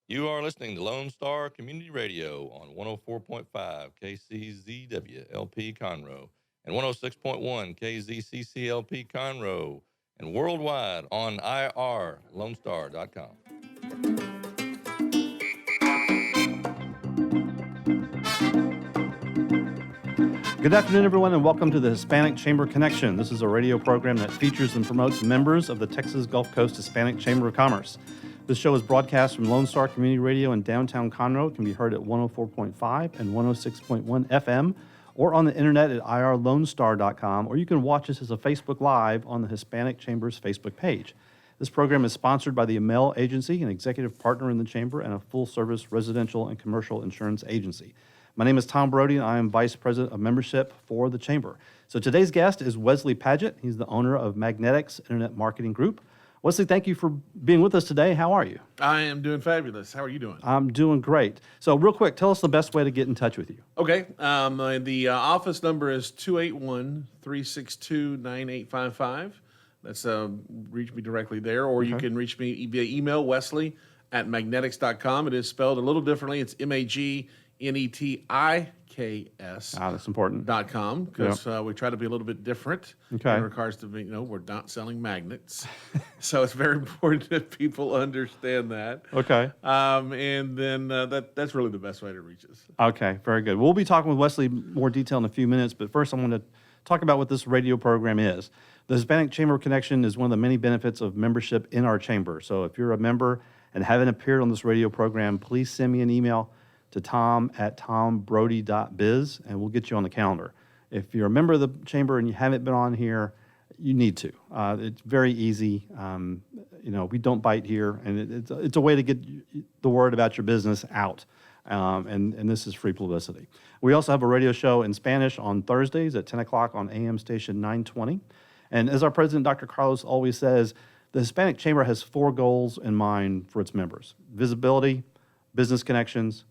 You are listening to Lone Star Community Radio on 104.5 KCZW LP Conroe and 106.1 KZCCLP Conroe and worldwide on irlonestar.com. Good afternoon, everyone, and welcome to the Hispanic Chamber Connection. This is a radio program that features and promotes members of the Texas Gulf Coast Hispanic Chamber of Commerce. This show is broadcast from Lone Star Community Radio in downtown Conroe. It can be heard at 104.5 and 106.1 FM, or on the internet at irlonestar.com, or you can watch us as a Facebook Live on the Hispanic Chamber's Facebook page. This program is sponsored by the Amel Agency, an executive partner in the Chamber, and a full-service residential and commercial insurance agency. My name is Tom Brody, and I am Vice President of Membership for the Chamber. So today's guest is Wesley Paget. He's the owner of Magnetics Internet Marketing Group. Wesley, thank you for being with us today. How are you? I am doing fabulous. How are you doing? I'm doing great. So real quick, tell us the best way to get in touch with you. Okay. The office number is 281-362-9855. That's reach me directly there, or you can reach me via email, wesley@magnetics.com. It is spelled a little differently. It's MAGNETIKS. That's important. .com, because we try to be a little bit different in regards to, we're not selling magnets. So it's very important that people understand that. Okay. And then that's really the best way to reach us. Okay, very good. We'll be talking with Wesley more detail in a few minutes, but first I want to talk about what this radio program is. The Hispanic Chamber Connection is one of the many benefits of membership in our chamber. So if you're a member and haven't appeared on this radio program, please send me an email to tom@tombrody.biz, and we'll get you on the calendar. If you're a member of the chamber and you haven't been on here, you need to. It's very easy. We don't bite here, and it's a way to get the word about your business out, and this is free publicity. We also have a radio show in Spanish on Thursdays at 10 o'clock on AM station 920. And as our president, Dr. Carlos, always says, the Hispanic Chamber has 4 goals in mind for its members: visibility, business connections,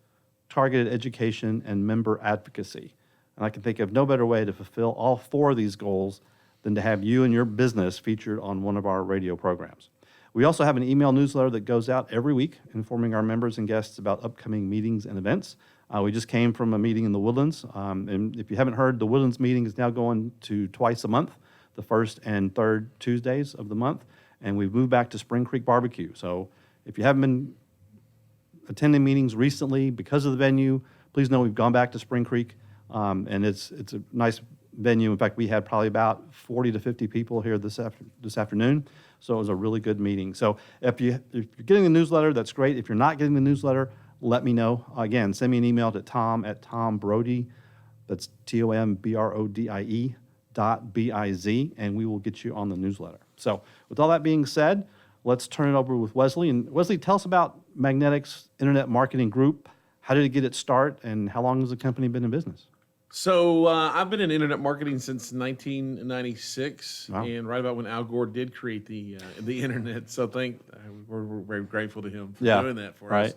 targeted education, and member advocacy. And I can think of no better way to fulfill all 4 of these goals than to have you and your business featured on one of our radio programs. We also have an email newsletter that goes out every week informing our members and guests about upcoming meetings and events. We just came from a meeting in the Woodlands, and if you haven't heard, the Woodlands meeting is now going to twice a month, the first and third Tuesdays of the month, and we've moved back to Spring Creek Barbecue. So if you haven't been attending meetings recently because of the venue, please know we've gone back to Spring Creek, and it's a nice venue. In fact, we had probably about 40 to 50 people here this afternoon, so it was a really good meeting. So if you're getting the newsletter, that's great. If you're not getting the newsletter, let me know. Again, send me an email to tom@tombrody, that's TOMBRODIE.biz, and we will get you on the newsletter. So with all that being said, let's turn it over with Wesley. And Wesley, tell us about Magnetics Internet Marketing Group. How did it get its start, and how long has the company been in business? So I've been in internet marketing since 1996, Wow. and right about when Al Gore did create the internet. So we're very grateful to him for doing that for us.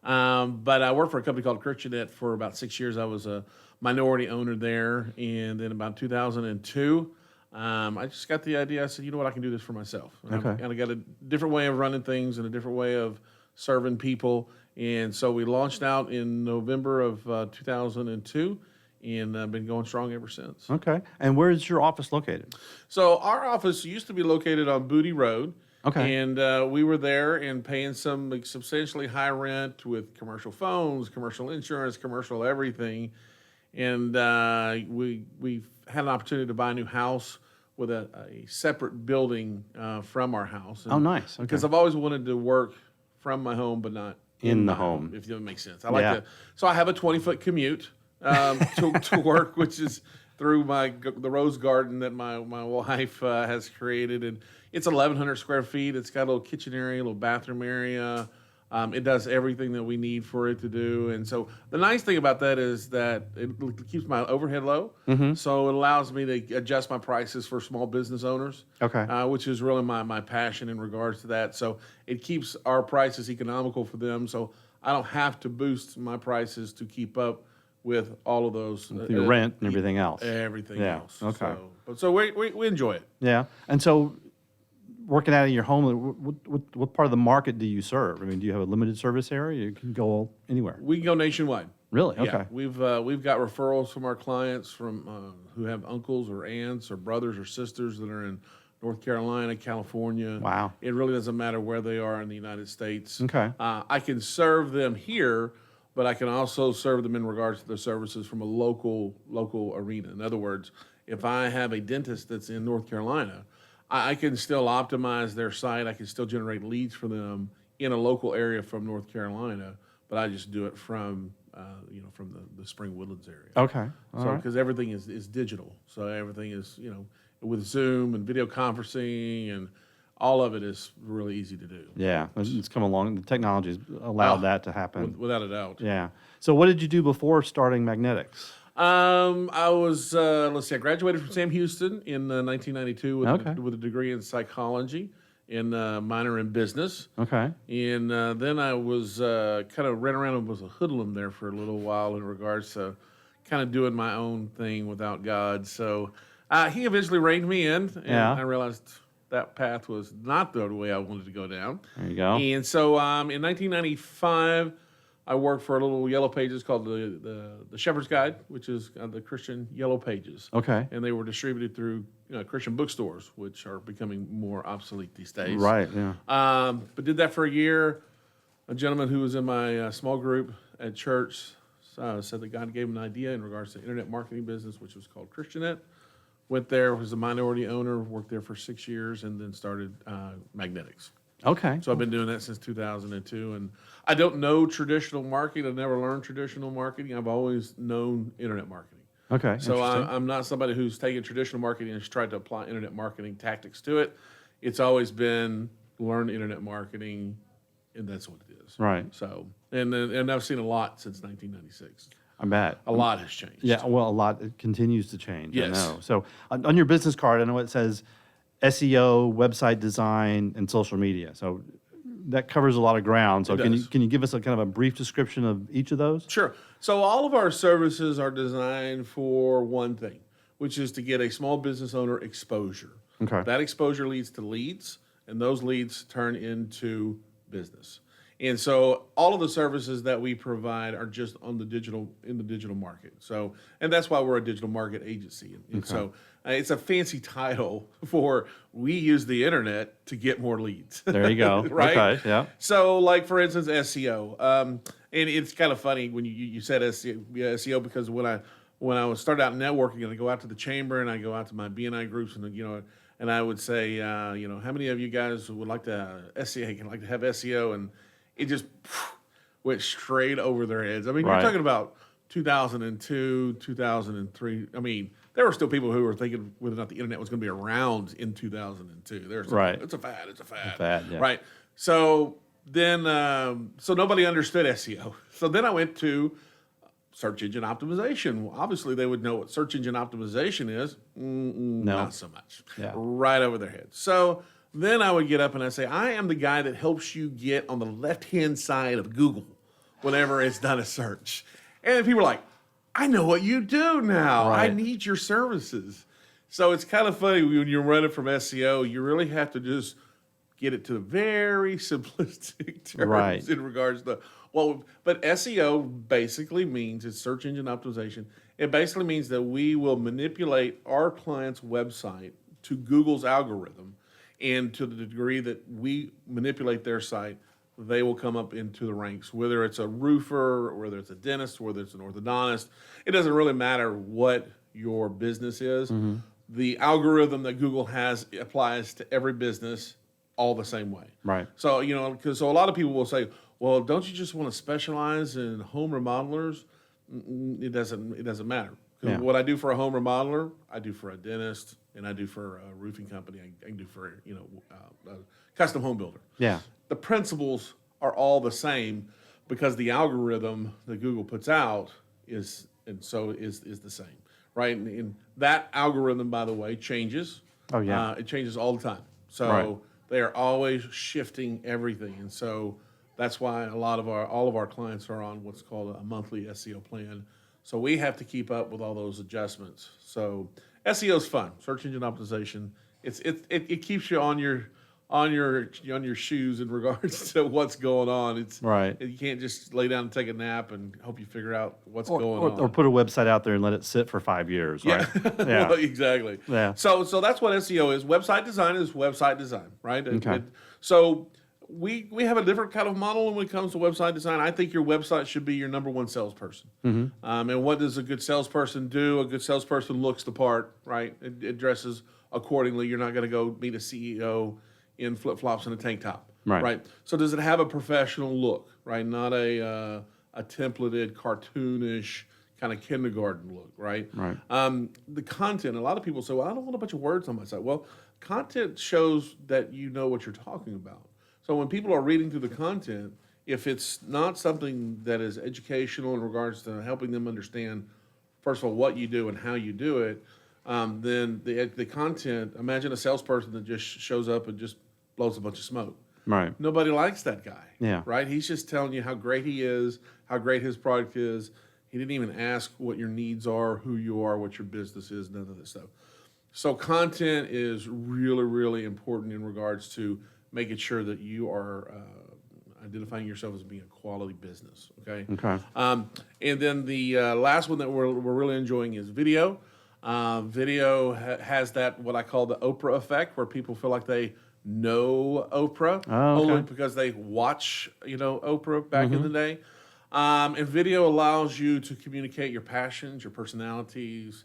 But I worked for a company called ChristianNet for about 6 years. I was a minority owner there, and then about 2002, I just got the idea. I said, you know what, I can do this for myself. And I got a different way of running things and a different way of serving people. And so we launched out in November of 2002, and I've been going strong ever since. Okay. And where is your office located? So our office used to be located on Booty Road. Okay. And we were there and paying some substantially high rent with commercial phones, commercial insurance, commercial everything. And we had an opportunity to buy a new house with a separate building from our house. And nice. Okay. Because I've always wanted to work from my home, but not in the my home, if that makes sense. I like to. So I have a 20-foot commute to work, which is through the rose garden that my wife has created, and it's 1,100 square feet. It's got a little kitchen area, a little bathroom area. It does everything that we need for it to do. And so the nice thing about that is that it keeps my overhead low. Mm-hmm. So it allows me to adjust my prices for small business owners, which is really my passion in regards to that. So it keeps our prices economical for them. So I don't have to boost my prices to keep up with all of those. Your rent and everything else. Everything else. Okay. So we enjoy it. Yeah. And so working out of your home, what part of the market do you serve? I mean, do you have a limited service area? You can go anywhere. We can go nationwide. Really? Yeah, Okay. we've got referrals from our clients from who have uncles or aunts or brothers or sisters that are in North Carolina, California. Wow. It really doesn't matter where they are in the United States. Okay. I can serve them here, but I can also serve them in regards to their services from a local arena. In other words, if I have a dentist that's in North Carolina, I can still optimize their site. I can still generate leads for them in a local area from North Carolina, but I just do it from from the Spring Woodlands area. Okay. All So right. because everything is digital, so everything is with Zoom and video conferencing and all of it is really easy to do. Yeah, it's come along. The technology has allowed Oh, that to happen. Without a doubt. Yeah. So what did you do before starting Magnetics? I was I graduated from Sam Houston in 1992 with a degree in psychology and minor in business. Okay. And then I was kind of ran around and was a hoodlum there for a little while in regards to kind of doing my own thing without God. So he eventually reined me in, and Yeah. I realized that path was not the way I wanted to go down. There you go. And so in 1995, I worked for a little yellow pages called the Shepherd's Guide, which is the Christian Yellow Pages. Okay. And they were distributed through Christian bookstores, which are becoming more obsolete these days. Right. Yeah. But did that for a year. A gentleman who was in my small group at church said that God gave him an idea in regards to internet marketing business, which was called ChristianNet. Went there, was a minority owner, worked there for 6 years, and then started Magnetics. Okay. So I've been doing that since 2002, and I don't know traditional marketing. I've never learned traditional marketing. I've always known internet marketing. Okay. So Interesting. I'm not somebody who's taken traditional marketing and has tried to apply internet marketing tactics to it. It's always been learn internet marketing, and that's what it is. Right. So and I've seen a lot since 1996. I bet. A lot has changed. Yeah, well, a lot. It continues to change. Yes. I know. So on your business card, I know it says SEO, website design, and social media. So that covers a lot of ground. So It can does. you give us a kind of a brief description of each of those? Sure. So all of our services are designed for one thing, which is to get a small business owner exposure. Okay. That exposure leads to leads, and those leads turn into business. And so all of the services that we provide are just in the digital market. So, and that's why we're a digital market agency. And so it's a fancy title for we use the internet to get more leads. There you go. Right? Okay. Yeah. So, like for instance, SEO, and it's kind of funny when you said SEO because when I would start out networking and I go out to the chamber and I go out to my BNI groups and I would say how many of you guys would like to have SEO, and it just went straight over their heads. I mean, Right. you're talking about 2002, 2003. I mean, there were still people who were thinking whether or not the internet was going to be around in 2002. There's Right. It's a fad. It's a fad. fad, yeah. Right. So then, so nobody understood SEO. So then I went to search engine optimization. Well, obviously, they would know what search engine optimization is. Not so much. Yeah. Right over their heads. So then I would get up and I'd say, I am the guy that helps you get on the left-hand side of Google whenever it's done a search. And people are like, I know what you do now. I Right. need your services. So it's kind of funny when you're running from SEO, you really have to just get it to very simplistic terms Right. in regards to but SEO basically means it's search engine optimization. It basically means that we will manipulate our client's website to Google's algorithm, and to the degree that we manipulate their site, they will come up into the ranks, whether it's a roofer, whether it's a dentist, whether it's an orthodontist. It doesn't really matter what your business is. Mm-hmm. The algorithm that Google has applies to every business all the same way. Right. So, because a lot of people will say, well, don't you just want to specialize in home remodelers? It doesn't matter. 'Cause Yeah. what I do for a home remodeler, I do for a dentist, and I do for a roofing company. I can do for a custom home builder. Yeah. The principles are all the same because the algorithm that Google puts out is the same, right? And that algorithm, by the way, changes. Oh, yeah. It changes all the time. So Right. they are always shifting everything, and so that's why all of our clients are on what's called a monthly SEO plan. So we have to keep up with all those adjustments. So SEO is fun. Search engine optimization. It keeps you on on your shoes in regards to what's going on. It's Right. You can't just lay down and take a nap and hope you figure out what's going on. Or put a website out there and let it sit for 5 years, right? Yeah, well, exactly. Yeah. So that's what SEO is. Website design is website design, right? Okay. So we have a different kind of model when it comes to website design. I think your website should be your number one salesperson. And what does a good salesperson do? A good salesperson looks the part, right? It dresses accordingly. You're not going to go meet a CEO in flip-flops and a tank top, Right. So does it have a professional look, right? Not a templated, cartoonish kind of kindergarten look, right? Right. The content, a lot of people say, well, I don't want a bunch of words on my site. Well, content shows that you know what you're talking about. So when people are reading through the content, if it's not something that is educational in regards to helping them understand, first of all, what you do and how you do it, then the content, imagine a salesperson that just shows up and just blows a bunch of smoke. Right. Nobody likes that guy. Yeah. Right? He's just telling you how great he is, how great his product is. He didn't even ask what your needs are, who you are, what your business is, none of this stuff. So content is really, really important in regards to making sure that you are identifying yourself as being a quality business. Okay. Okay. And then the last one that we're really enjoying is video. Video has that what I call the Oprah effect, where people feel like they know Oprah only because they watch, Oprah back in the day. And video allows you to communicate your passions, your personalities.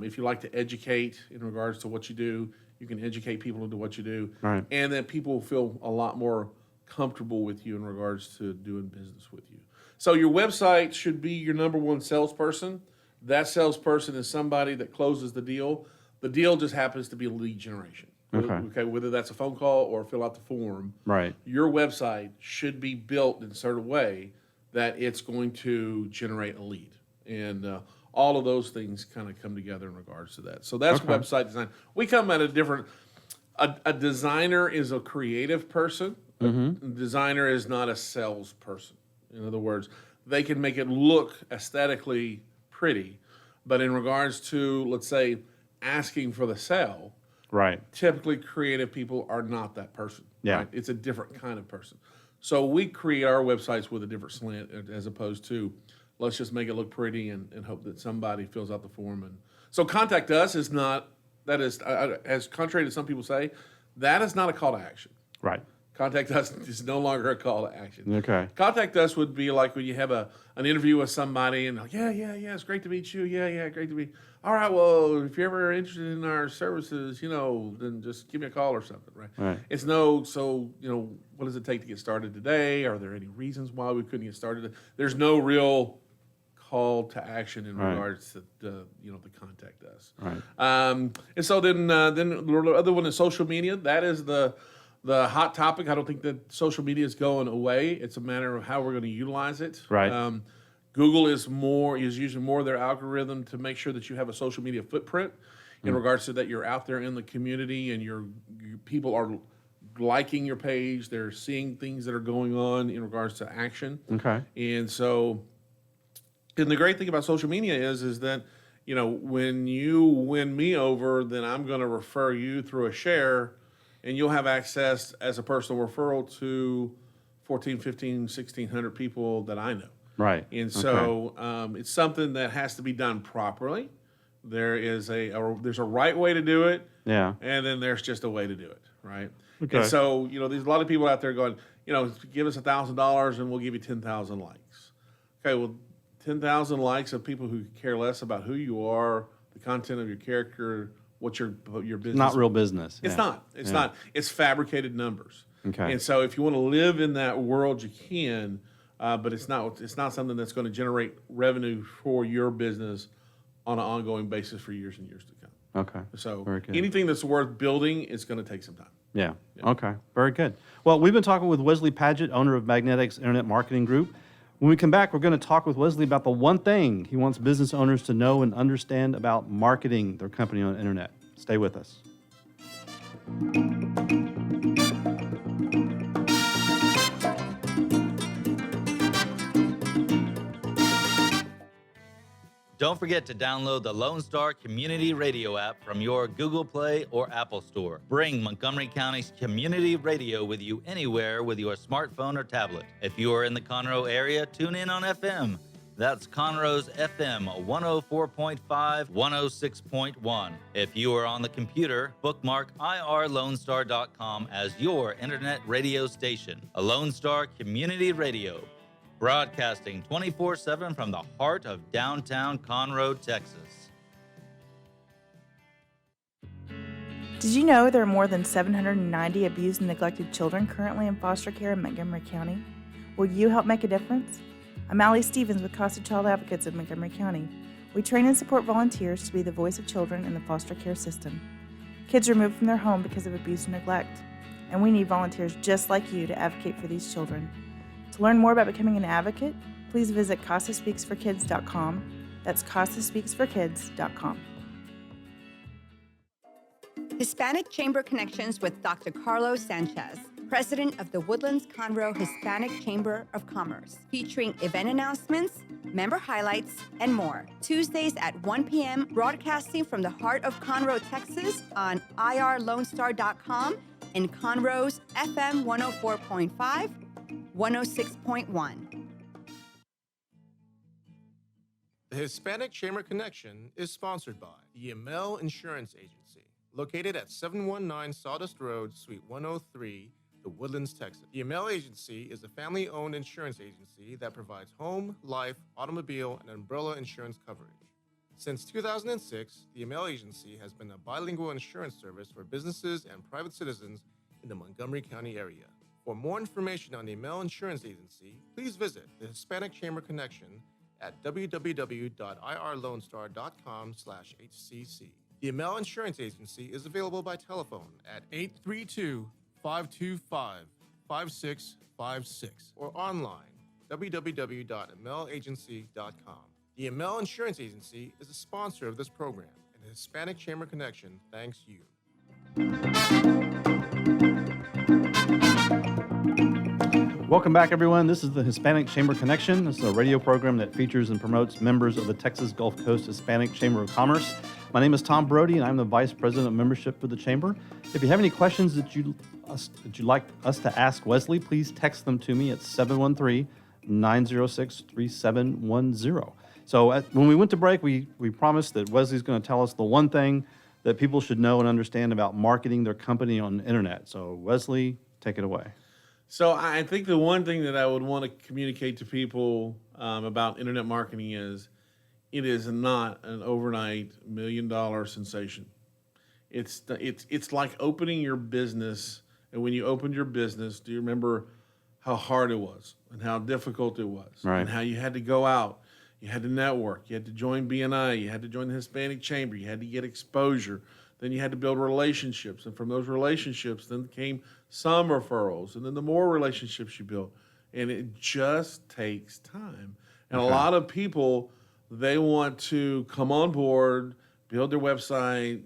If you like to educate in regards to what you do, you can educate people into what you do. Right. And then people feel a lot more comfortable with you in regards to doing business with you. So your website should be your number one salesperson. That salesperson is somebody that closes the deal. The deal just happens to be lead generation. Okay, whether that's a phone call or fill out the form. Right. Your website should be built in a certain way that it's going to generate a lead. And all of those things kind of come together in regards to that. So that's website design. We come at a different, a designer is a creative person. A designer is not a salesperson. In other words, they can make it look aesthetically pretty, but in regards to, let's say, asking for the sale, Right. typically creative people are not that person. Yeah. Right? It's a different kind of person. So we create our websites with a different slant as opposed to let's just make it look pretty and hope that somebody fills out the form. And so contact us is not, that is, as contrary to some people say, that is not a call to action. Right. Contact us is no longer a call to action. Okay. Contact us would be like when you have an interview with somebody and like, yeah, it's great to meet you. Yeah, great to meet. All right, well, if you're ever interested in our services, then just give me a call or something, right? Right. It's what does it take to get started today? Are there any reasons why we couldn't get started? There's no real call to action in regards to the contact us. Right. And so then the other one is social media. That is the hot topic. I don't think that social media is going away. It's a matter of how we're going to utilize it. Right. Google is using more of their algorithm to make sure that you have a social media footprint in regards to that you're out there in the community and your people are liking your page. They're seeing things that are going on in regards to action. Okay. And so, and the great thing about social media is that, when you win me over, then I'm going to refer you through a share and you'll have access as a personal referral to 1,400, 1,500, 1,600 people that I know. Right. And so it's something that has to be done properly. There's a right way to do it. Yeah. And then there's just a way to do it, right? Okay. And so, there's a lot of people out there going, give us $1,000 and we'll give you 10,000 likes. Okay, well, 10,000 likes of people who care less about who you are, the content of your character, what your business. Not real business. It's not. It's not. It's fabricated numbers. Okay. And so if you want to live in that world, you can, but it's not something that's going to generate revenue for your business on an ongoing basis for years and years to come. Okay. So Very good. anything that's worth building is going to take some time. Yeah. Okay. Very good. Well, we've been talking with Wesley Padgett, owner of Magnetics Internet Marketing Group. When we come back, we're going to talk with Wesley about the one thing he wants business owners to know and understand about marketing their company on the internet. Stay with us. Don't forget to download the Lone Star Community Radio app from your Google Play or Apple Store. Bring Montgomery County's community radio with you anywhere with your smartphone or tablet. If you are in the Conroe area, tune in on FM. That's Conroe's FM 104.5, 106.1. If you are on the computer, bookmark irlonestar.com as your internet radio station. A Lone Star Community Radio, broadcasting 24/7 from the heart of downtown Conroe, Texas. Did you know there are more than 790 abused and neglected children currently in foster care in Montgomery County? Will you help make a difference? I'm Allie Stevens with Casa Child Advocates of Montgomery County. We train and support volunteers to be the voice of children in the foster care system. Kids are removed from their home because of abuse and neglect, and we need volunteers just like you to advocate for these children. To learn more about becoming an advocate, please visit CasaSpeaksForKids.com. That's CasaSpeaksForKids.com. Hispanic Chamber Connections with Dr. Carlos Sanchez, President of the Woodlands-Conroe Hispanic Chamber of Commerce, featuring event announcements, member highlights, and more. Tuesdays at 1 p.m., broadcasting from the heart of Conroe, Texas on irlonestar.com and Conroe's FM 104.5, 106.1. The Hispanic Chamber Connection is sponsored by the Yamel Insurance Agency, located at 719 Sawdust Road, Suite 103, the Woodlands, Texas. The Yamel Agency is a family-owned insurance agency that provides home, life, automobile, and umbrella insurance coverage. Since 2006, the Yamel Agency has been a bilingual insurance service for businesses and private citizens in the Montgomery County area. For more information on the Yamel Insurance Agency, please visit the Hispanic Chamber Connection at www.irlonestar.com/HCC. The Yamel Insurance Agency is available by telephone at 832-525-5656 or online www.yamelagency.com. The Yamel Insurance Agency is a sponsor of this program, and the Hispanic Chamber Connection thanks you. Welcome back, everyone. This is the Hispanic Chamber Connection. This is a radio program that features and promotes members of the Texas Gulf Coast Hispanic Chamber of Commerce. My name is Tom Brody, and I'm the Vice President of Membership for the Chamber. If you have any questions that you'd like us to ask Wesley, please text them to me at 713-906-3710. So when we went to break, we promised that Wesley's going to tell us the one thing that people should know and understand about marketing their company on the internet. So Wesley, take it away. So I think the one thing that I would want to communicate to people about internet marketing is it is not an overnight $1 million sensation. It's like opening your business, and when you opened your business, do you remember how hard it was and how difficult it was, right, and how you had to go out, you had to network, you had to join BNI, you had to join the Hispanic Chamber, you had to get exposure, then you had to build relationships, and from those relationships then came some referrals, and then the more relationships you build, and it just takes time. And Okay. A lot of people, they want to come on board, build their website,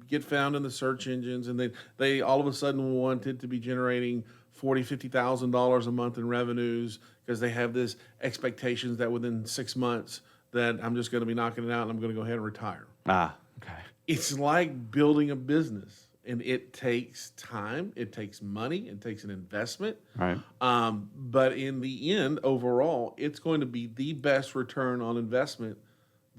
get found in the search engines, and they all of a sudden wanted to be generating $40,000, $50,000 a month in revenues because they have this expectations that within 6 months that I'm just going to be knocking it out and I'm going to go ahead and retire. Ah, okay. It's like building a business, and it takes time, it takes money, it takes an investment. Right. But in the end, overall, it's going to be the best return on investment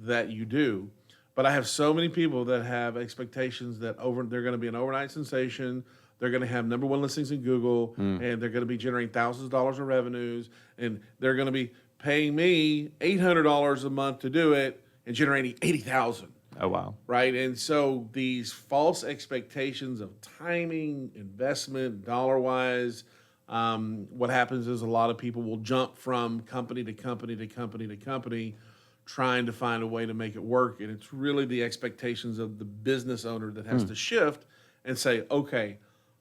that you do. But I have so many people that have expectations that they're going to be an overnight sensation. They're going to have number one listings in Google, and they're going to be generating thousands of dollars of revenues, and they're going to be paying me $800 a month to do it and generating $80,000. Oh, wow. Right. And so these false expectations of timing, investment, dollar-wise, what happens is a lot of people will jump from company to company to company to company, trying to find a way to make it work. And it's really the expectations of the business owner that has to shift and say, okay,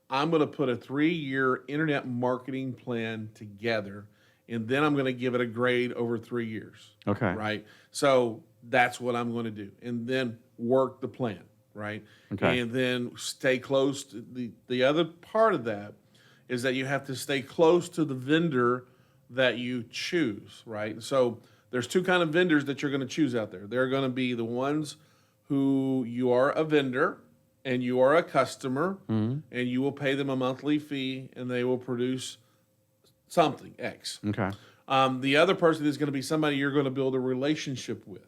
I'm going to put a 3-year internet marketing plan together, and then I'm going to give it a grade over 3 years. Okay. Right. So that's what I'm going to do. And then work the plan. Right. Okay. And then stay close to the other part of that is that you have to stay close to the vendor that you choose. Right. So there's two kind of vendors that you're going to choose out there. There are going to be the ones who you are a vendor and you are a customer, and you will pay them a monthly fee, and they will produce something, X. Okay. The other person is going to be somebody you're going to build a relationship with.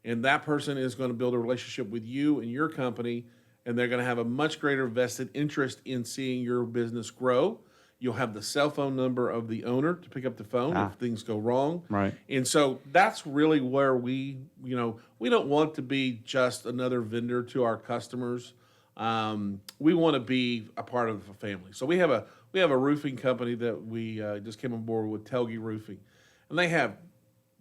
And that person is going to build a relationship with you and your company, and they're going to have a much greater vested interest in seeing your business grow. You'll have the cell phone number of the owner to pick up the phone if things go wrong. Right. And so that's really where we don't want to be just another vendor to our customers. We want to be a part of a family. So we have a roofing company that we just came on board with, Telge Roofing, and they have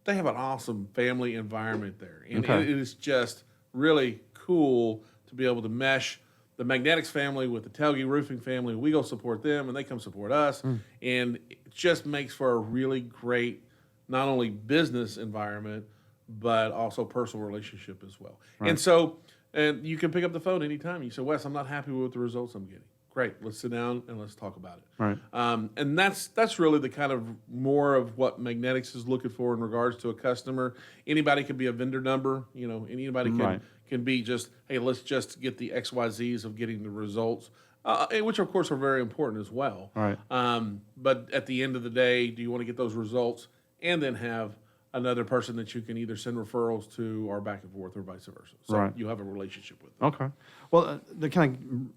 an awesome family environment there, and it is just really cool to be able to mesh the Magnetics family with the Telge Roofing family. We go support them, and they come support us, and it just makes for a really great, not only business environment, but also personal relationship as well. Right. And so, and you can pick up the phone anytime. You say, Wes, I'm not happy with the results I'm getting. Great, let's sit down and let's talk about it. Right. And that's really the kind of more of what Magnetics is looking for in regards to a customer. Anybody can be a vendor number, anybody can be just, hey, let's just get the XYZs of getting the results, which of course are very important as well. Right. But at the end of the day, do you want to get those results and then have another person that you can either send referrals to or back and forth or vice versa? So you have a relationship with them. Okay. Well, the kind of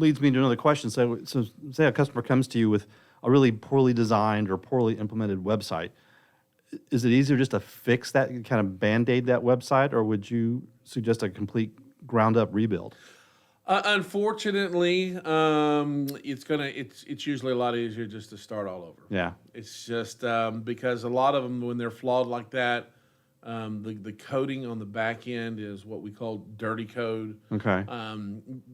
leads me to another question. So say a customer comes to you with a really poorly designed or poorly implemented website. Is it easier just to fix that, kind of Band-Aid that website, or would you suggest a complete ground-up rebuild? Unfortunately, it's usually a lot easier just to start all over. Yeah. It's just because a lot of them, when they're flawed like that, the coding on the back end is what we call dirty code. Okay.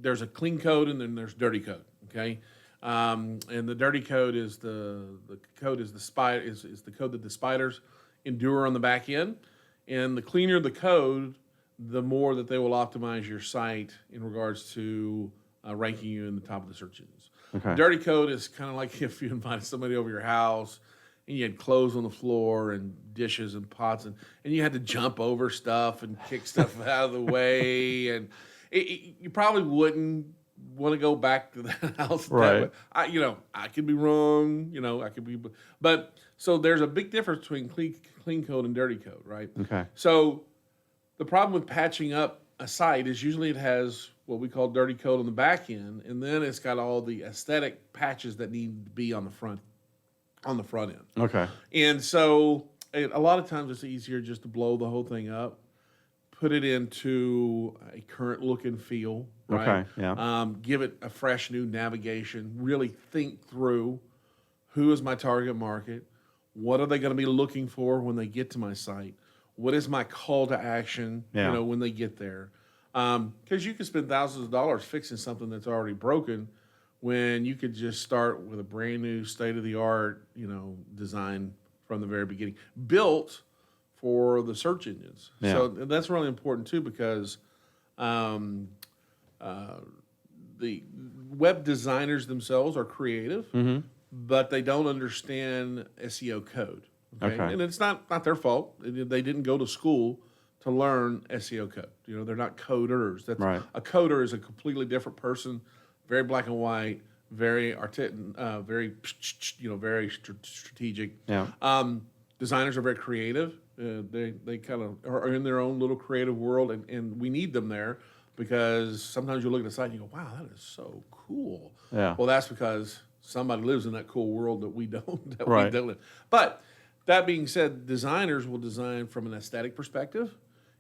There's a clean code and then there's dirty code. Okay. And the dirty code is the code is the code that the spiders endure on the back end. And the cleaner the code, the more that they will optimize your site in regards to ranking you in the top of the search engines. Okay. Dirty code is kind of like if you invited somebody over your house and you had clothes on the floor and dishes and pots, and you had to jump over stuff and kick stuff out of the way. And you probably wouldn't want to go back to that house. Right. That way. I could be wrong, but so there's a big difference between clean code and dirty code, right? Okay. So the problem with patching up a site is usually it has what we call dirty code on the back end, and then it's got all the aesthetic patches that need to be on the front end. Okay. And so a lot of times it's easier just to blow the whole thing up, put it into a current look and feel, right? Okay, yeah. Give it a fresh new navigation, really think through who is my target market, what are they going to be looking for when they get to my site, what is my call to action, when they get there. Because you can spend thousands of dollars fixing something that's already broken when you could just start with a brand new state-of-the-art, design from the very beginning, built for the search engines. Yeah. So that's really important too, because the web designers themselves are creative, but they don't understand SEO code. Okay. And it's not their fault. They didn't go to school to learn SEO code. They're not coders. That's right. A coder is a completely different person. Very black and white, very very strategic. Yeah. Designers are very creative. They kind of are in their own little creative world, and we need them there because sometimes you look at the site and you go, "Wow, that is so cool." Yeah. Well, that's because somebody lives in that cool world that we don't. Right. We don't live. But that being said, designers will design from an aesthetic perspective,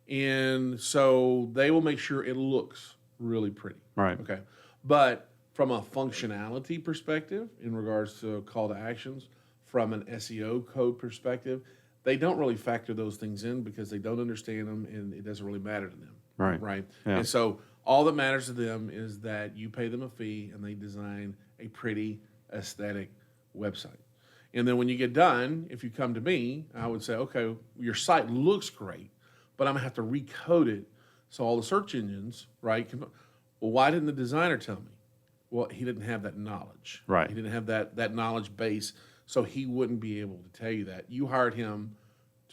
and so they will make sure it looks really pretty. Right. Okay. But from a functionality perspective, in regards to call to actions, from an SEO code perspective, they don't really factor those things in because they don't understand them and it doesn't really matter to them. Right. Right. Yeah. And so all that matters to them is that you pay them a fee and they design a pretty aesthetic website. And then when you get done, if you come to me, I would say, okay, your site looks great, but I'm going to have to recode it so all the search engines, right, can. Well, why didn't the designer tell me? Well, he didn't have that knowledge. Right. He didn't have that knowledge base, so he wouldn't be able to tell you that. You hired him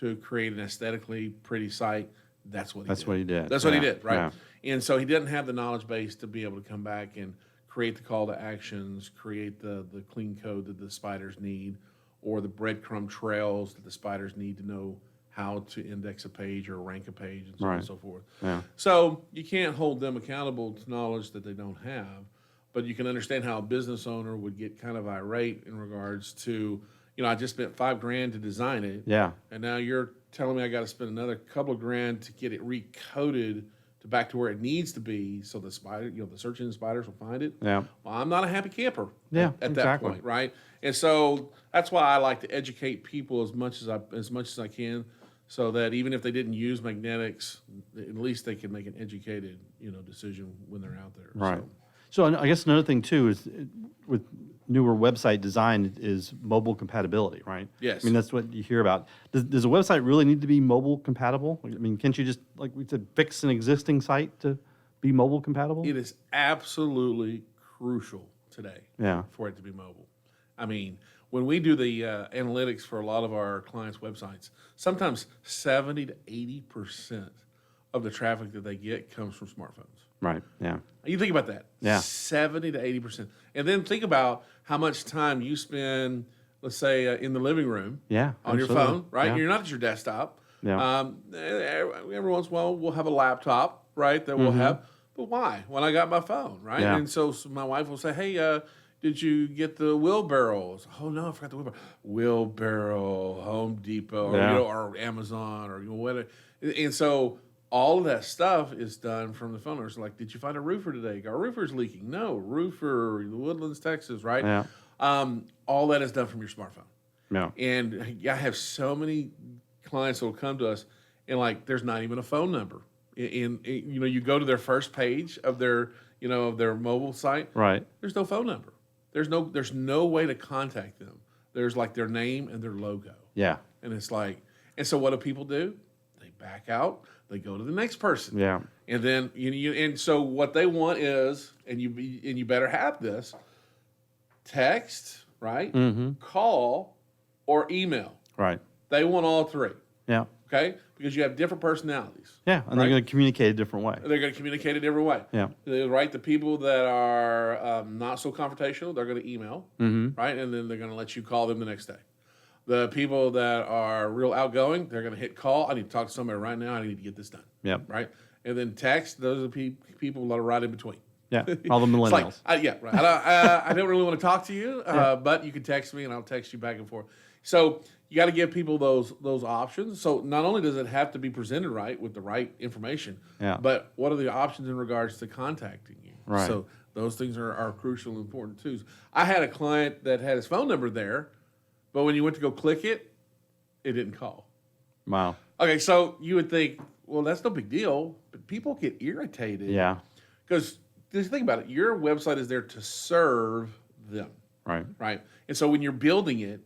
to create an aesthetically pretty site, that's what he did. That's what he did. That's what he Yeah, did, right? yeah. And so he didn't have the knowledge base to be able to come back and create the call to actions, create the clean code that the spiders need, or the breadcrumb trails that the spiders need to know how to index a page or rank a page and so on and so forth. Yeah. So you can't hold them accountable to knowledge that they don't have, but you can understand how a business owner would get kind of irate in regards to, I just spent $5,000 to design it. Yeah. And now you're telling me I got to spend another couple of grand to get it recoded to back to where it needs to be, so the spider, the search engine spiders will find it. Yeah. Well, I'm not a happy camper. Yeah, at that exactly. point, right? And so that's why I like to educate people as much as I can, so that even if they didn't use magnetics, at least they can make an educated, decision when they're out there. Right. So I guess another thing too is with newer website design is mobile compatibility, right? Yes. I mean, that's what you hear about. Does a website really need to be mobile compatible? I mean, can't you just, like we said, fix an existing site to be mobile compatible? It is absolutely crucial today Yeah. for it to be mobile. I mean, when we do the analytics for a lot of our clients' websites, sometimes 70 to 80% of the traffic that they get comes from smartphones. Right. Yeah. You think about that. Yeah. 70 to 80%. And then think about how much time you spend, let's say, in the living room Yeah. on your absolutely. phone, right? Yeah. You're not at your desktop. Yeah. Every once in a while, we'll have a laptop, right, that we'll have. But why? When I got my phone, right? Yeah. And so my wife will say, hey, did you get the wheelbarrow? Oh, no, I forgot the wheelbarrow. Wheelbarrow, Home Depot, Yeah. or Amazon, or whatever. And so all of that stuff is done from the phone. It's like, did you find a roofer today? Our roofer's leaking. No, roofer, Woodlands, Texas, right? Yeah. All that is done from your smartphone. Yeah. And I have so many clients that will come to us, and there's not even a phone number. You go to their first page of their, of their mobile site. Right. There's no phone number. There's no way to contact them. There's their name and their logo. Yeah. And it's and so what do people do? They back out. They go to the next person. Yeah. And then and so what they want is, and you better have this, text, right? Mm-hmm. Call or email. Right. They want all three. Yeah. Okay? Because you have different personalities. Yeah. And they're going to communicate a different way. They're going to communicate a different way. Yeah. Right? The people that are not so confrontational, they're going to email, Mm-hmm. right? And then they're going to let you call them the next day. The people that are real outgoing, they're going to hit call. I need to talk to somebody right now. I need to get this done. Yep. Right? And then text, those are the people that are right in between. Yeah. All the millennials. Right. I don't really want to talk to you, but you can text me and I'll text you back and forth. So you got to give people those options. So not only does it have to be presented right with the right information, Yeah. but what are the options in regards to contacting you? Right. So those things are crucial and important too. I had a client that had his phone number there, but when you went to go click it, it didn't call. Wow. Okay, so you would think, well, that's no big deal, but people get irritated. Yeah. Because just think about it. Your website is there to serve them, Right. right? And so when you're building it,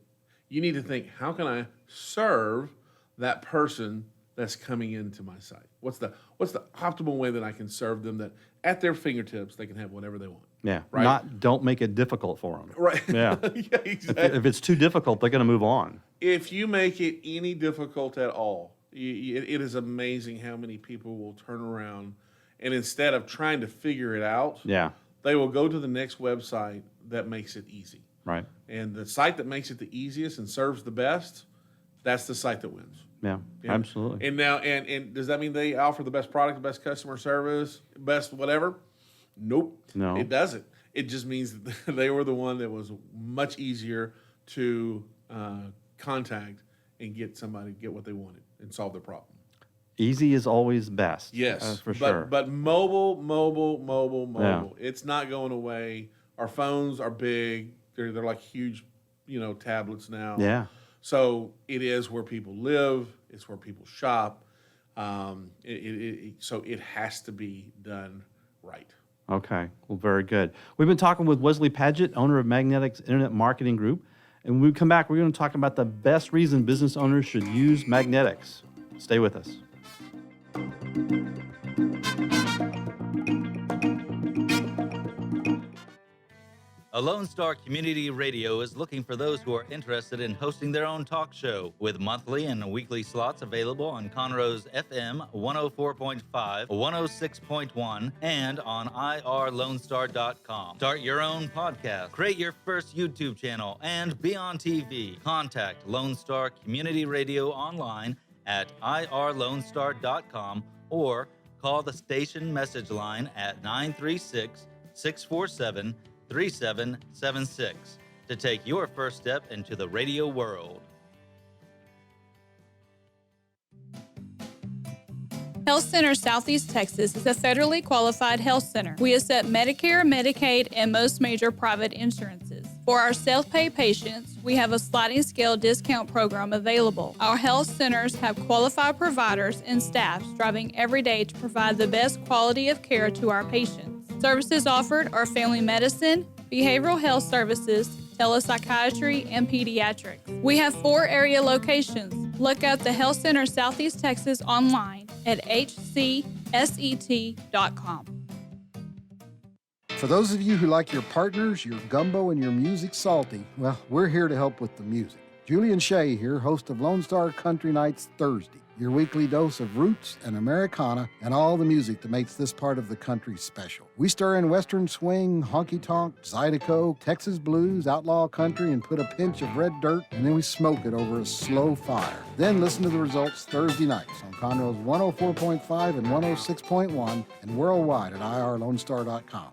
you need to think, how can I serve that person that's coming into my site? What's the optimal way that I can serve them, that at their fingertips they can have whatever they want? Yeah. Right. Don't make it difficult for them. Right. Yeah. Yeah, exactly. If it's too difficult, they're going to move on. If you make it any difficult at all, it is amazing how many people will turn around and instead of trying to figure it out, Yeah. they will go to the next website that makes it easy. Right. And the site that makes it the easiest and serves the best, that's the site that wins. Yeah. And- Absolutely. And now, and does that mean they offer the best product, the best customer service, best whatever? Nope. No. It doesn't. It just means that they were the one that was much easier to contact and get what they wanted and solve their problem. Easy is always best. Yes, for sure. But mobile. Yeah. It's not going away. Our phones are big. They're like huge, tablets now. Yeah. So it is where people live. It's where people shop. So it has to be done right. Okay. Well, very good. We've been talking with Wesley Padgett, owner of Magnetics Internet Marketing Group. And when we come back, we're going to talk about the best reason business owners should use Magnetics. Stay with us. A Lone Star Community Radio is looking for those who are interested in hosting their own talk show, with monthly and weekly slots available on Conroe's FM 104.5, 106.1, and on irlonestar.com. Start your own podcast, create your first YouTube channel, and be on TV. Contact Lone Star Community Radio online at irlonestar.com or call the station message line at 936-647-3776 to take your first step into the radio world. Health Center Southeast Texas is a federally qualified health center. We accept Medicare, Medicaid, and most major private insurances. For our self-pay patients, we have a sliding scale discount program available. Our health centers have qualified providers and staff striving every day to provide the best quality of care to our patients. Services offered are family medicine, behavioral health services, telepsychiatry, and pediatrics. We have 4 area locations. Look up the Health Center Southeast Texas online at hcset.com. For those of you who like your partners, your gumbo, and your music salty, well, we're here to help with the music. Julian Shea here, host of Lone Star Country Nights Thursday, your weekly dose of roots and Americana and all the music that makes this part of the country special. We stir in Western swing, honky-tonk, Zydeco, Texas blues, outlaw country, and put a pinch of red dirt, and then we smoke it over a slow fire. Then listen to the results Thursday nights on Conroe's 104.5 and 106.1 and worldwide at irlonestar.com.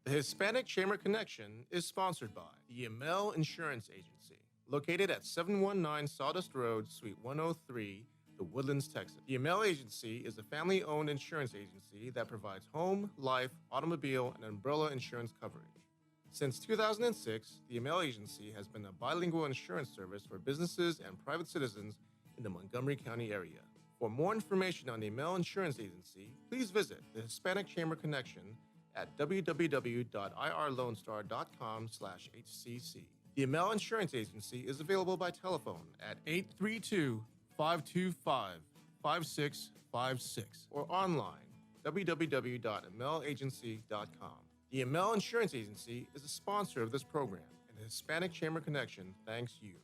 The Hispanic Chamber Connection is sponsored by the Yamel Insurance Agency, located at 719 Sawdust Road, Suite 103, the Woodlands, Texas. The Yamel Agency is a family-owned insurance agency that provides home, life, automobile, and umbrella insurance coverage. Since 2006, the Yamel Agency has been a bilingual insurance service for businesses and private citizens in the Montgomery County area. For more information on the Yamel Insurance Agency, please visit the Hispanic Chamber Connection at www.irlonestar.com/HCC. The Yamel Insurance Agency is available by telephone at 832-525-5656 or online www.yamelagency.com. The Yamel Insurance Agency is a sponsor of this program, and the Hispanic Chamber Connection thanks you.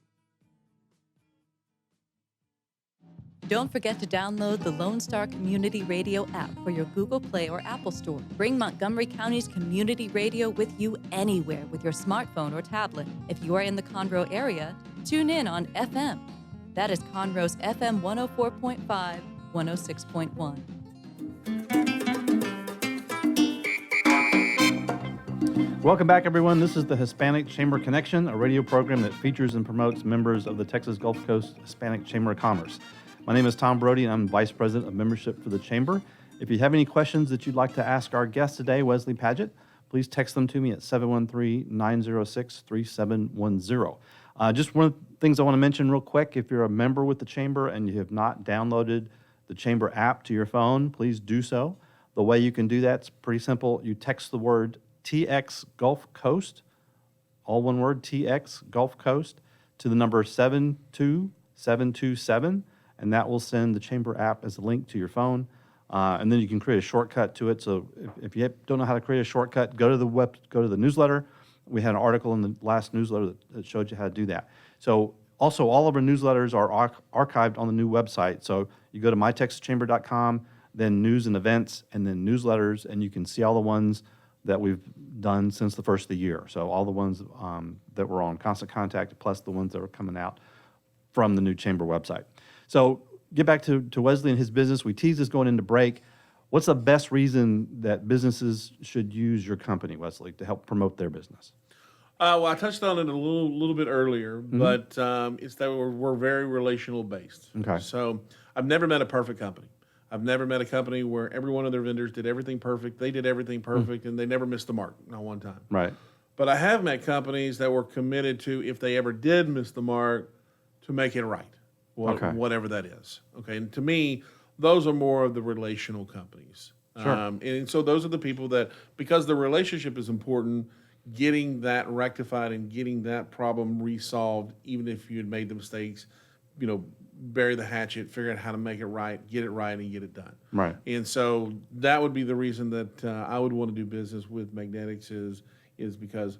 Don't forget to download the Lone Star Community Radio app for your Google Play or Apple Store. Bring Montgomery County's community radio with you anywhere with your smartphone or tablet. If you are in the Conroe area, tune in on FM. That is Conroe's FM 104.5, 106.1. Welcome back, everyone. This is the Hispanic Chamber Connection, a radio program that features and promotes members of the Texas Gulf Coast Hispanic Chamber of Commerce. My name is Tom Brody, and I'm Vice President of Membership for the Chamber. If you have any questions that you'd like to ask our guest today, Wesley Padgett, please text them to me at 713-906-3710. Just one of the things I want to mention real quick, if you're a member with the Chamber and you have not downloaded the Chamber app to your phone, please do so. The way you can do that's pretty simple. You text the word TX Gulf Coast, all one word, TX Gulf Coast, to the number 72727, and that will send the Chamber app as a link to your phone. And then you can create a shortcut to it. So if you don't know how to create a shortcut, go to the newsletter. We had an article in the last newsletter that showed you how to do that. So also, all of our newsletters are archived on the new website. So you go to mytexaschamber.com, then news and events, and then newsletters, and you can see all the ones that we've done since the first of the year. So all the ones that were on Constant Contact, plus the ones that are coming out from the new Chamber website. So get back to Wesley and his business. We teased this going into break. What's the best reason that businesses should use your company, Wesley, to help promote their business? Well, I touched on it a little bit earlier, but it's that we're very relational based. Okay. So I've never met a perfect company. I've never met a company where every one of their vendors did everything perfect. They did everything perfect, and they never missed the mark, not one time. Right. But I have met companies that were committed to, if they ever did miss the mark, to make it right, whatever that is. Okay, and to me, those are more of the relational companies. Sure. And so those are the people that, because the relationship is important, getting that rectified and getting that problem resolved, even if you had made the mistakes, bury the hatchet, figure out how to make it right, and get it done. Right. And so that would be the reason that I would want to do business with Magnetics is because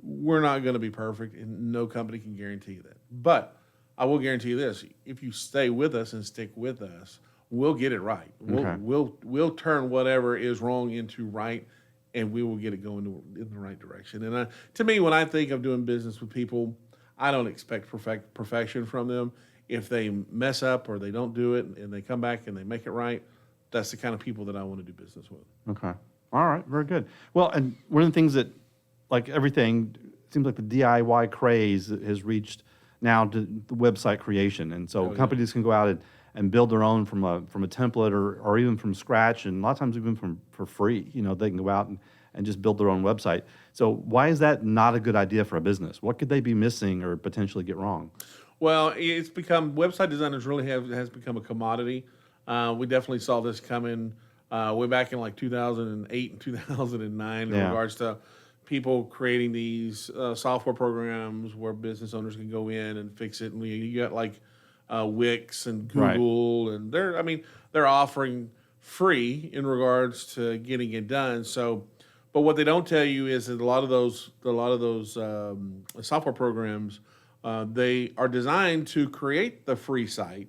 we're not going to be perfect, and no company can guarantee that. But I will guarantee you this: if you stay with us and stick with us, we'll get it right. We'll turn whatever is wrong into right, and we will get it going in the right direction. And to me, when I think of doing business with people, I don't expect perfection from them. If they mess up or they don't do it and they come back and they make it right, that's the kind of people that I want to do business with. Okay. All right. Very good. Well, and one of the things that, like everything, it seems like the DIY craze has reached now to the website creation. And so companies can go out and build their own from a template or even from scratch, and a lot of times even for free. They can go out and just build their own website. So why is that not a good idea for a business? What could they be missing or potentially get wrong? Well, it's become, website designers really has become a commodity. We definitely saw this coming way back in like 2008 and 2009 in regards to people creating these software programs where business owners can go in and fix it. And you got like Wix and Google, and they're offering free in regards to getting it done. So, but what they don't tell you is that a lot of those software programs, they are designed to create the free site,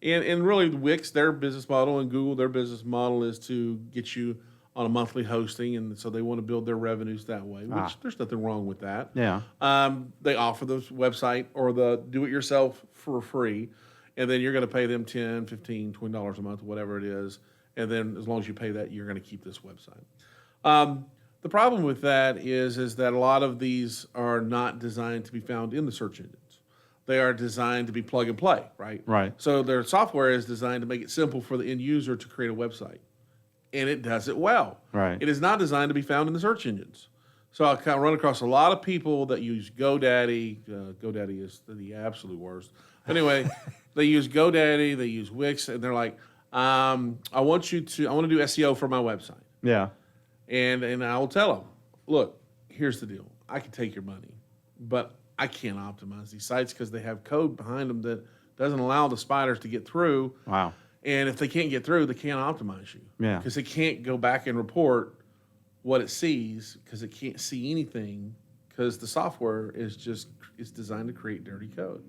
and really Wix, their business model, and Google, their business model is to get you on a monthly hosting, and so they want to build their revenues that way, which there's nothing wrong with that. Yeah. They offer the website or the do-it-yourself for free, and then you're going to pay them $10, $15, $20 a month, whatever it is, and then as long as you pay that, you're going to keep this website. The problem with that is that a lot of these are not designed to be found in the search engines. They are designed to be plug and play, right? Right. So their software is designed to make it simple for the end user to create a website, and it does it well. Right. It is not designed to be found in the search engines. So I kind of run across a lot of people that use GoDaddy. GoDaddy is the absolute worst. Anyway, they use GoDaddy, they use Wix, and they're like, I want to do SEO for my website. Yeah. And I will tell them, look, here's the deal. I can take your money, but I can't optimize these sites because they have code behind them that doesn't allow the spiders to get through. Wow. And if they can't get through, they can't optimize you. Yeah. Because it can't go back and report what it sees because it can't see anything because the software is designed to create dirty code.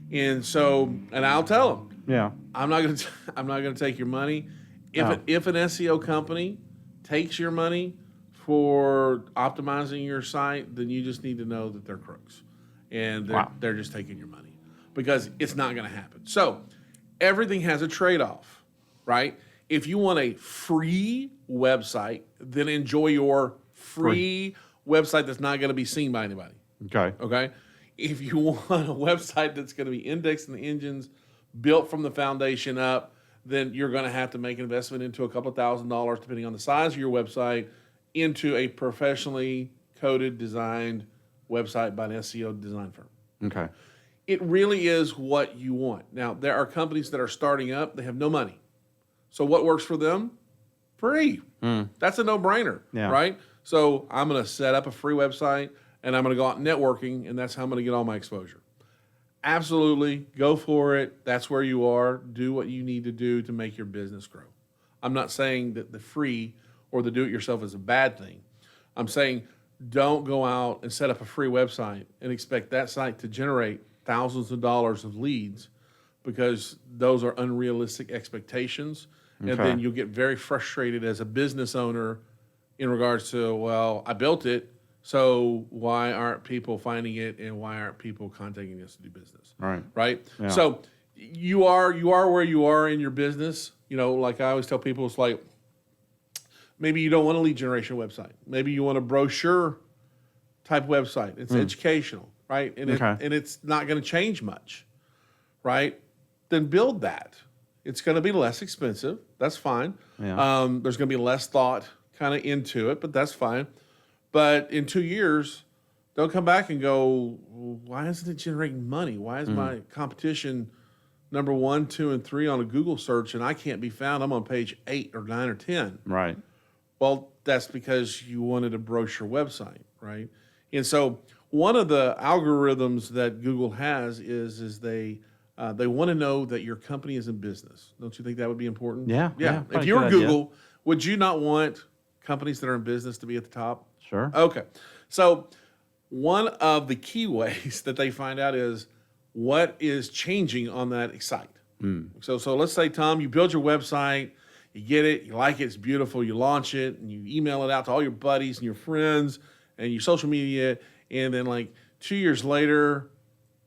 And so, and I'll tell them, Yeah. I'm not going to take your money. If an SEO company takes your money for optimizing your site, then you just need to know that they're crooks, and they're just taking your money because it's not going to happen. So everything has a trade-off, right? If you want a free website, then enjoy your free website that's not going to be seen by anybody. Okay. If you want a website that's going to be indexed in the engines, built from the foundation up, then you're going to have to make an investment into a couple of $1,000s, depending on the size of your website, into a professionally coded, designed website by an SEO design firm. Okay. It really is what you want. Now, there are companies that are starting up. They have no money. So what works for them? Free. That's a no-brainer, right? So I'm going to set up a free website, and I'm going to go out networking, and that's how I'm going to get all my exposure. Absolutely. Go for it. That's where you are. Do what you need to do to make your business grow. I'm not saying that the free or the do-it-yourself is a bad thing. I'm saying don't go out and set up a free website and expect that site to generate thousands of dollars of leads, because those are unrealistic expectations. And then you'll get very frustrated as a business owner in regards to, well, I built it, so why aren't people finding it, and why aren't people contacting us to do business? Right? Yeah. So you are where you are in your business. Like I always tell people, it's like maybe you don't want a lead generation website. Maybe you want a brochure type website. It's educational, right? And it's not going to change much, right? Then build that. It's going to be less expensive. That's fine. Yeah. There's going to be less thought kind of into it, but that's fine. But in 2 years, don't come back and go, why isn't it generating money? Why is my competition number 1, 2, and 3 on a Google search, and I can't be found? I'm on page 8 or 9 or 10. Right. Well, that's because you wanted a brochure website, right? And so one of the algorithms that Google has is they want to know that your company is in business. Don't you think that would be important? Yeah. If probably you were a good idea. Google, would you not want companies that are in business to be at the top? Sure. Okay. So one of the key ways that they find out is what is changing on that site. So let's say, Tom, you build your website, you get it, you like it, it's beautiful, you launch it, and you email it out to all your buddies and your friends and your social media, and then like 2 years later,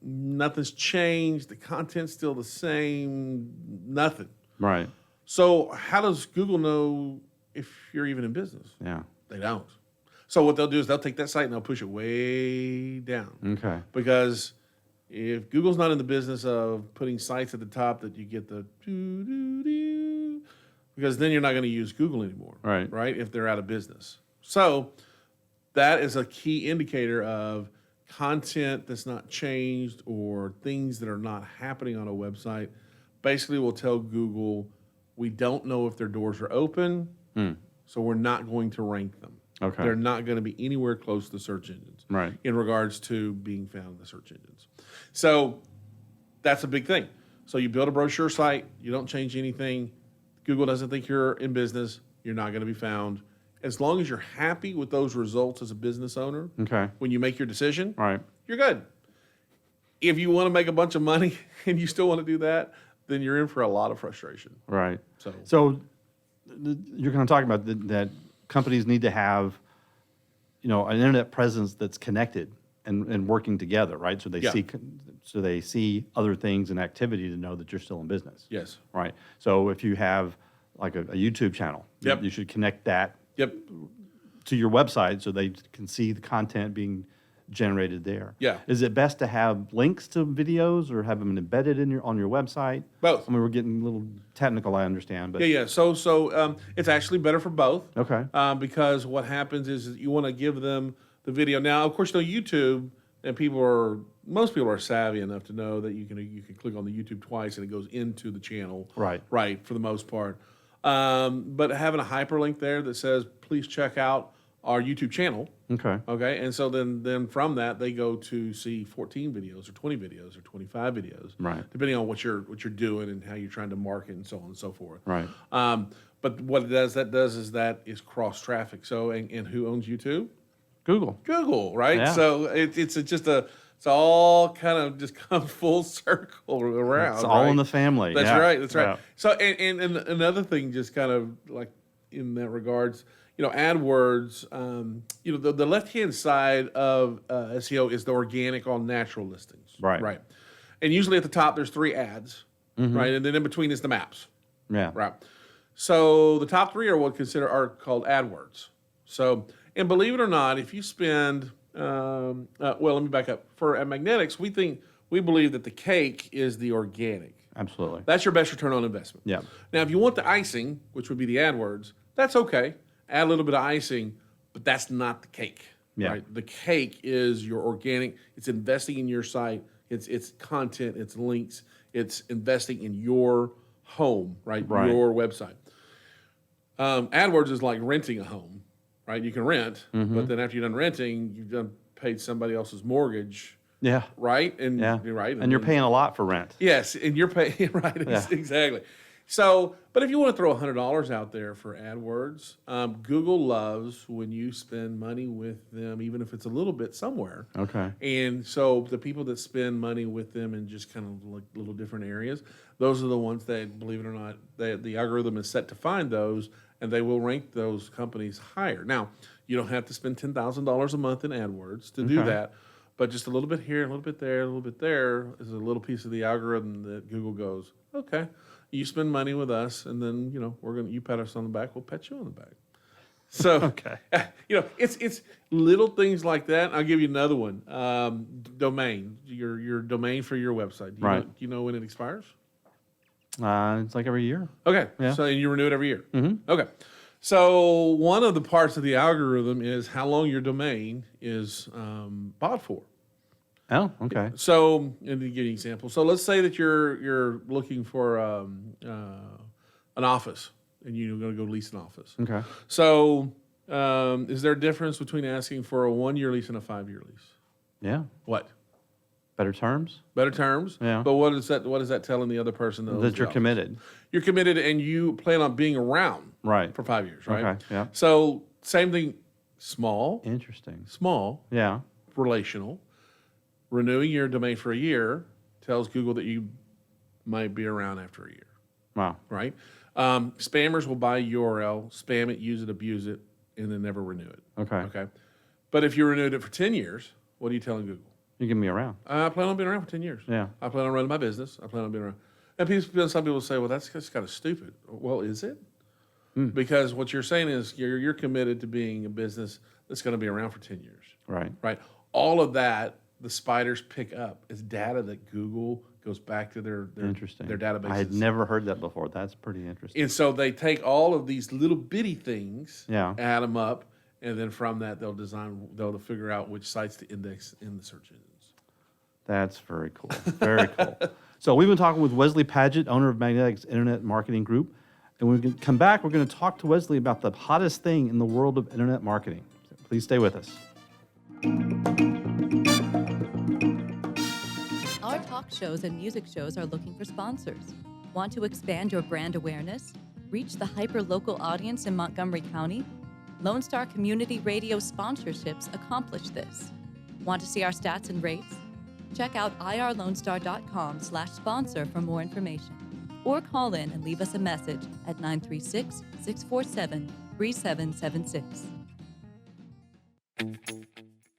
nothing's changed, the content's still the same, nothing. Right. So how does Google know if you're even in business? Yeah. They don't. So what they'll do is they'll take that site and they'll push it way down. Okay. Because if Google's not in the business of putting sites at the top that you get the doo-doo-doo, because then you're not going to use Google anymore. Right? If they're out of business. So that is a key indicator of content that's not changed or things that are not happening on a website. Basically will tell Google, we don't know if their doors are open, so we're not going to rank them. Okay. They're not going to be anywhere close to the search engines in regards to being found in the search engines. So that's a big thing. So you build a brochure site, you don't change anything. Google doesn't think you're in business, you're not going to be found. As long as you're happy with those results as a business owner, when you make your decision, you're good. If you want to make a bunch of money and you still want to do that, then you're in for a lot of frustration. Right. So you're going to talk about that companies need to have, an internet presence that's connected and working together, right? So they see other things and activity to know that you're still in business. Yes. Right. So if you have like a YouTube channel, you should connect that to your website so they can see the content being generated there. Yeah. Is it best to have links to videos or have them embedded on your website? Both. I mean, we're getting a little technical, I understand, but So it's actually better for both. Okay. Because what happens is you want to give them the video. Now, of course, YouTube, and most people are savvy enough to know that you can click on the YouTube twice and it goes into the channel. Right, for the most part. But having a hyperlink there that says, please check out our YouTube channel. Okay. And so then from that they go to see 14 videos or 20 videos or 25 videos. Depending on what you're doing and how you're trying to market and so on and so forth. But what it does is cross traffic. So and who owns YouTube? Google, right? Yeah. So it's all kind of just come full circle around. It's all in the family. That's yeah. right. That's right. Yeah. So and another thing, just kind of like in that regards, AdWords, the left-hand side of SEO is the organic, all natural listings. Right. And usually at the top, there's 3 ads, right? And then in between is the maps. Yeah. Right. So the top 3 are called AdWords. So, and believe it or not, if you spend, let me back up. At Magnetics, we believe that the cake is the organic. Absolutely. That's your best return on investment. Yeah. Now, if you want the icing, which would be the AdWords, that's okay. Add a little bit of icing, but that's not the cake. Yeah. Right? The cake is your organic. It's investing in your site. It's content. It's links. It's investing in your home, right? Your website. AdWords is like renting a home, right? You can rent, but then after you're done renting, you've done paid somebody else's mortgage. Yeah. Right? And And you're paying a lot for rent. Yes, and you're paying right. Yeah. Exactly. So, but if you want to throw $100 out there for AdWords, Google loves when you spend money with them, even if it's a little bit somewhere. Okay. And so the people that spend money with them in just kind of like little different areas, those are the ones that, believe it or not, the algorithm is set to find those, and they will rank those companies higher. Now, you don't have to spend $10,000 a month in AdWords to do that, but just a little bit here, a little bit there, a little bit there is a little piece of the algorithm that Google goes, okay. You spend money with us, and then you pat us on the back, we'll pat you on the back. So it's little things like that. I'll give you another one. Domain, your domain for your website. Do you know when it expires? It's like every year. Okay. Yeah. So you renew it every year. Okay. So one of the parts of the algorithm is how long your domain is bought for. Oh, okay. So, and to give you an example, so let's say that you're looking for an office, and you're going to go lease an office. Okay. So, is there a difference between asking for a 1-year lease and a 5-year lease? Yeah. What? Better terms? Better terms. Yeah. But what is that telling the other person? That you're committed. You're committed, and you plan on being around Right. for 5 years, right? Okay, yeah. So same thing, small, Interesting. yeah, relational. Renewing your domain for a year tells Google that you might be around after a year, Wow. right? Spammers will buy URL, spam it, use it, abuse it, and then never renew it. Okay. Okay. But if you renewed it for 10 years, what are you telling Google? You give me around. I plan on being around for 10 years. Yeah. I plan on running my business. I plan on being around. And some people say, well, that's kind of stupid. Well, is it? Because what you're saying is you're committed to being a business that's going to be around for 10 years. Right. Right. All of that, the spiders pick up is data that Google goes back to their Interesting. their databases. I had never heard that before. That's pretty interesting. And so they take all of these little bitty things, Yeah. add them up, and then from that they'll figure out which sites to index in the search engines. That's very cool. Very cool. So we've been talking with Wesley Paget, owner of Magnetics Internet Marketing Group. And when we come back, we're going to talk to Wesley about the hottest thing in the world of internet marketing. So please stay with us. Our talk shows and music shows are looking for sponsors. Want to expand your brand awareness? Reach the hyper-local audience in Montgomery County? Lone Star Community Radio sponsorships accomplish this. Want to see our stats and rates? Check out irlonestar.com/sponsor for more information. Or call in and leave us a message at 936-647-3776.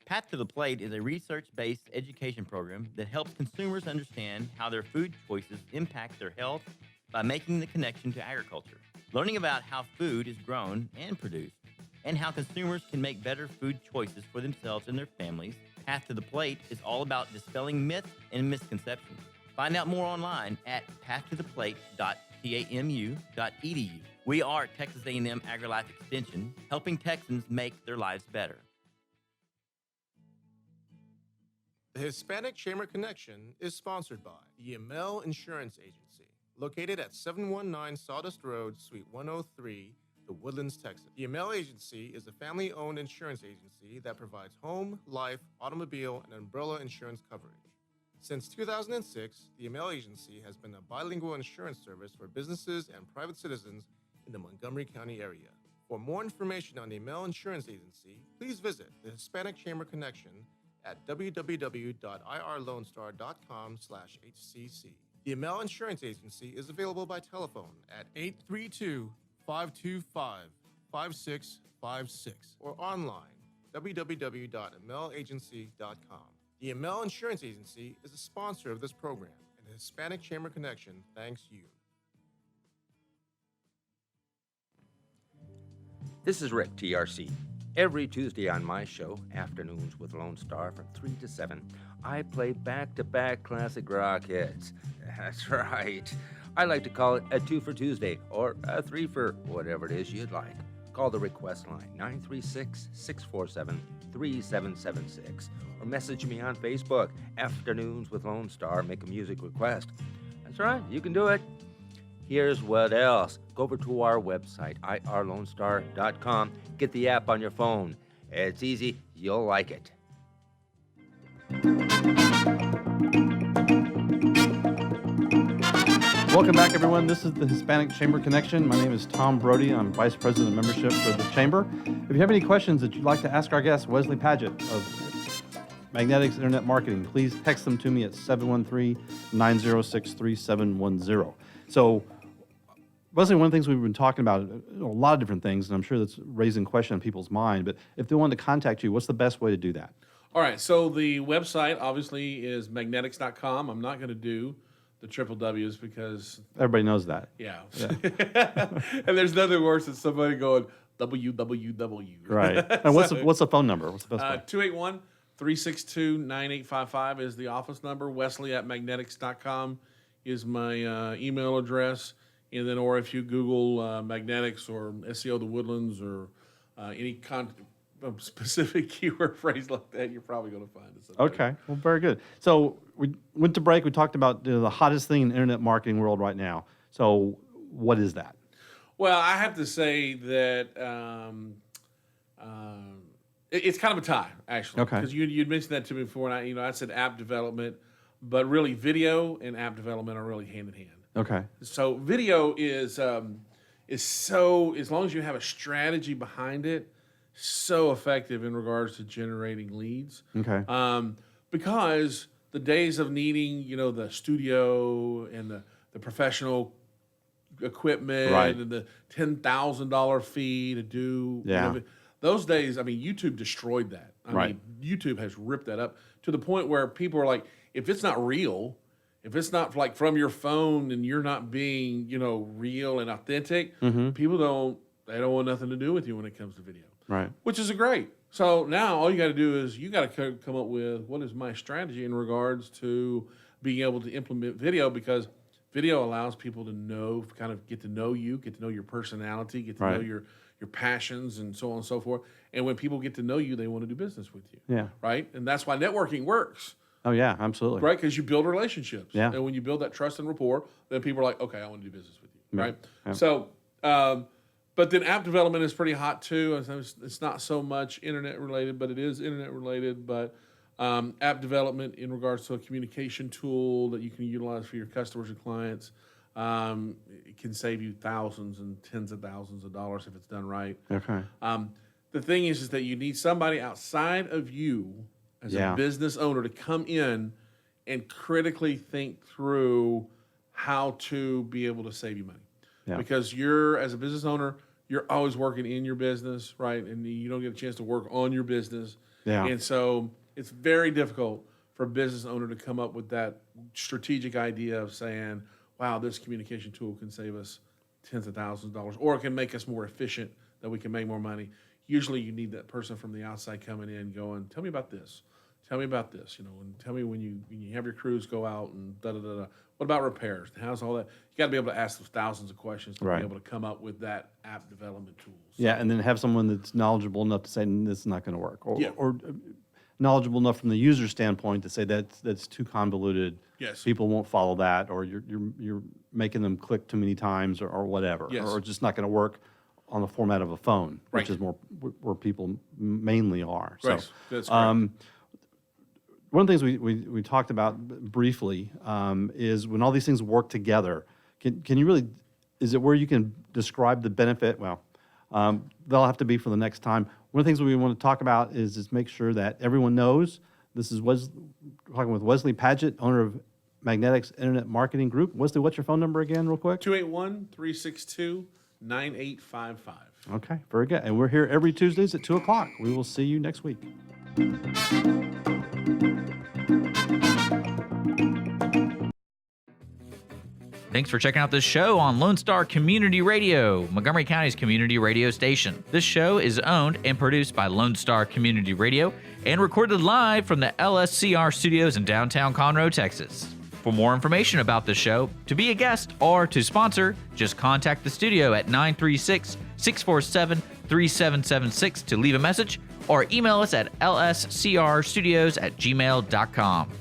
Path to the Plate is a research-based education program that helps consumers understand how their food choices impact their health by making the connection to agriculture. Learning about how food is grown and produced, and how consumers can make better food choices for themselves and their families, Path to the Plate is all about dispelling myths and misconceptions. Find out more online at pathtotheplate.tamu.edu. We are Texas A&M AgriLife Extension, helping Texans make their lives better. The Hispanic Chamber Connection is sponsored by the Yamel Insurance Agency, located at 719 Sawdust Road, Suite 103, the Woodlands, Texas. The Yamel Agency is a family-owned insurance agency that provides home, life, automobile, and umbrella insurance coverage. Since 2006, the Yamel Agency has been a bilingual insurance service for businesses and private citizens in the Montgomery County area. For more information on the Yamel Insurance Agency, please visit the Hispanic Chamber Connection at www.irlonestar.com/HCC. The Yamel Insurance Agency is available by telephone at 832-525-5656 or online www.yamelagency.com. The Yamel Insurance Agency is a sponsor of this program, and the Hispanic Chamber Connection thanks you. This is Rick, TRC. Every Tuesday on my show, Afternoons with Lone Star from 3 to 7, I play back-to-back classic rock hits. That's right. I like to call it a 2 for Tuesday or a 3 for whatever it is you'd like. Call the request line 936-647-3776 or message me on Facebook, Afternoons with Lone Star, make a music request. That's right, you can do it. Here's what else. Go over to our website, irlonestar.com. Get the app on your phone. It's easy. You'll like it. Welcome back, everyone. This is the Hispanic Chamber Connection. My name is Tom Brody. I'm Vice President of Membership for the Chamber. If you have any questions that you'd like to ask our guest, Wesley Paget of Magnetics Internet Marketing, please text them to me at 713-906-3710. So, Wesley, one of the things we've been talking about, a lot of different things, and I'm sure that's raising questions in people's mind, but if they wanted to contact you, what's the best way to do that? All right, so the website obviously is magnetics.com. I'm not going to do the triple W's because Everybody knows that. Yeah. And there's nothing worse than somebody going www. Right. And what's the phone number? What's the best way? 281-362-9855 is the office number. Wesley at magnetics.com is my email address. And then, or if you Google magnetics or SEO the Woodlands or any specific keyword phrase like that, you're probably going to find us. Okay, well, very good. So we went to break. We talked about the hottest thing in the internet marketing world right now. So what is that? Well, I have to say that It's kind of a tie, actually. Okay. Because you'd mentioned that to me before, and I said app development, but really video and app development are really hand in hand. Okay. So video is so, as long as you have a strategy behind it, so effective in regards to generating leads. Okay. Because the days of needing, the studio and the professional equipment and the $10,000 fee to do, those days, I mean, YouTube destroyed that. I mean, YouTube has ripped that up to the point where people are like, if it's not real, if it's not like from your phone and you're not being, real and authentic, people don't want nothing to do with you when it comes to video. Right. Which is great. So now all you got to do is you got to come up with what is my strategy in regards to being able to implement video, because video allows people to kind of get to know you, get to know your personality, get to know your passions and so on and so forth. And when people get to know you, they want to do business with you. Yeah. Right. And that's why networking works. Oh yeah, absolutely. Right. Because you build relationships. Yeah. And when you build that trust and rapport, then people are like, okay, I want to do business with you. Yeah. Right. Yeah. So, but then app development is pretty hot too. It's not so much internet related, but it is internet related. But app development in regards to a communication tool that you can utilize for your customers and clients, it can save you thousands and tens of thousands of dollars if it's done right. Okay. The thing is that you need somebody outside of you as a business owner to come in and critically think through how to be able to save you money. Yeah. Because as a business owner, you're always working in your business, right? And you don't get a chance to work on your business. Yeah. And so it's very difficult for a business owner to come up with that strategic idea of saying, wow, this communication tool can save us tens of thousands of dollars, or it can make us more efficient, that we can make more money. Usually you need that person from the outside coming in going, tell me about this. Tell me about this, and tell me when you have your crews go out and da-da-da-da. What about repairs? How's all that? You got to be able to ask those thousands of questions to be able to come up with that app development tool. So, yeah, and then have someone that's knowledgeable enough to say, this is not going to work. Or knowledgeable enough from the user standpoint to say that's too convoluted. Yes. People won't follow that, or you're making them click too many times or whatever. Yes. Or just not going to work on the format of a phone, which is more where people mainly are. Right. So, that's correct. One of the things we talked about briefly is when all these things work together, can you really, is it where you can describe the benefit? Well, they'll have to be for the next time. One of the things we want to talk about is just make sure that everyone knows. This is talking with Wesley Padgett, owner of Magnetics Internet Marketing Group. Wesley, what's your phone number again, real quick? 281-362-9855. Okay, very good. And we're here every Tuesdays at 2 o'clock. We will see you next week. Thanks for checking out this show on Lone Star Community Radio, Montgomery County's community radio station. This show is owned and produced by Lone Star Community Radio and recorded live from the LSCR studios in downtown Conroe, Texas. For more information about the show, to be a guest, or to sponsor, just contact the studio at 936-647-3776 to leave a message, or email us at lscrstudios@gmail.com.